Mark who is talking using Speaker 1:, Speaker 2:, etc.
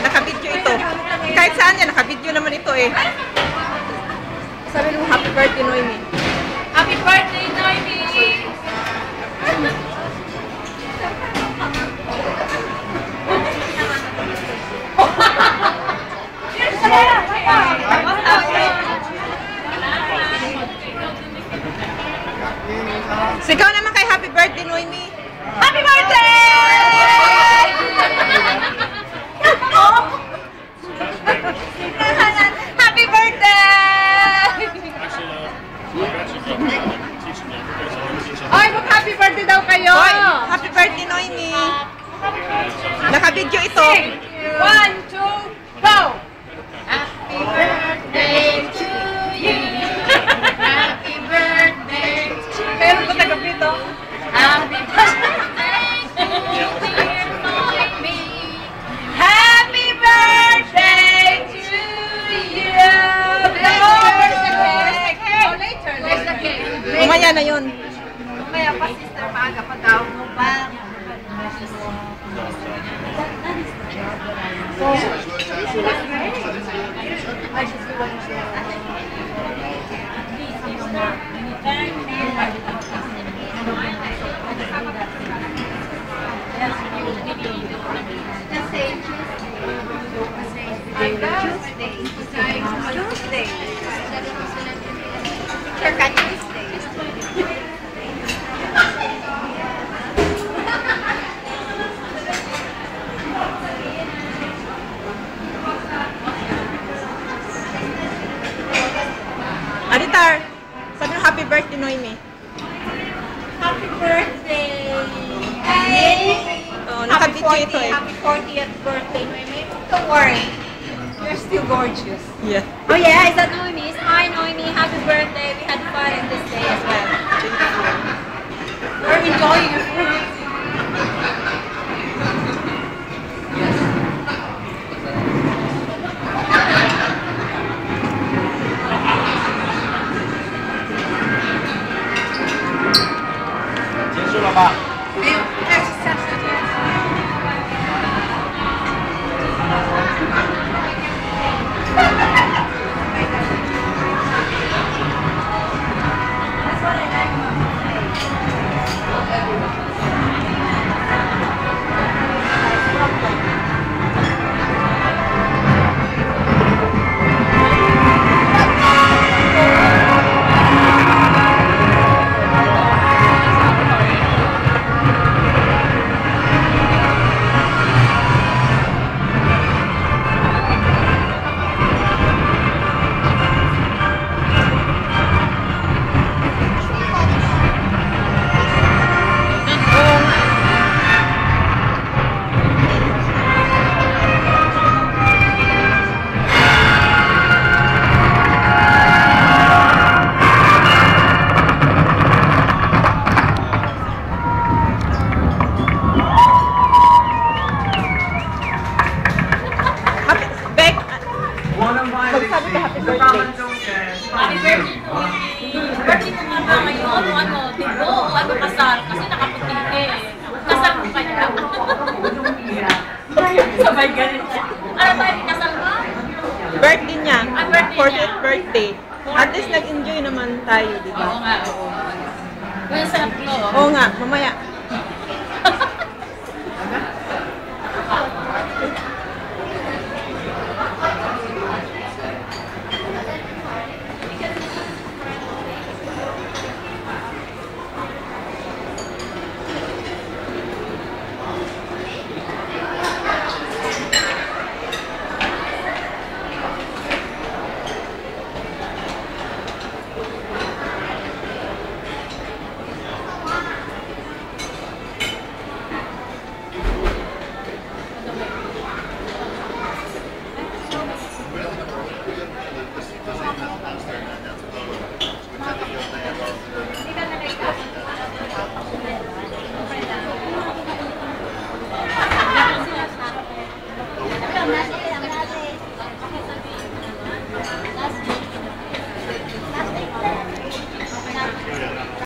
Speaker 1: Naka-video ito. Kahit saan yan, naka-video naman ito eh. Sabi mo, happy birthday, Noemi.
Speaker 2: Happy birthday, Noemi!
Speaker 1: Sigaw naman kay happy birthday, Noemi.
Speaker 2: Happy birthday! Happy birthday! Ay, mag-happy birthday daw kayo!
Speaker 1: Hoy, happy birthday, Noemi. Naka-video ito.
Speaker 2: 1, 2, go! Happy birthday to you. Happy birthday to you. Pero ko taga-pito. Happy birthday to dear Noemi. Happy birthday to you. Where's the cake? Oh, later. Where's the cake?
Speaker 1: Umaya na yun.
Speaker 2: Mamaya pa, sister, maaga pa daw. Mo ba?
Speaker 1: Aritar, sabi mo happy birthday, Noemi.
Speaker 2: Happy birthday! Hey!
Speaker 1: Oh, naka-video ito eh.
Speaker 2: Happy 40th birthday, Noemi. Don't worry. You're still gorgeous.
Speaker 1: Yeah.
Speaker 2: Oh yeah, is that Noemi's? Hi Noemi, happy birthday. We had fun in this day as well. We're enjoying your food.
Speaker 1: Magsabi ka happy birthday.
Speaker 2: Happy birthday po. Birthday ko nga ba ngayon? Dibo? Ano kasal? Kasi nakaputi eh. Kasal mo kaya? Sabay ganun siya. Ano tayo, kasal ba?
Speaker 1: Birthday niya.
Speaker 2: Ah, birthday
Speaker 1: 40th
Speaker 2: niya.
Speaker 1: birthday. At least nag-enjoy naman tayo, di ba?
Speaker 2: Oo nga, oo. Well, sarap to.
Speaker 1: Oo nga, mamaya.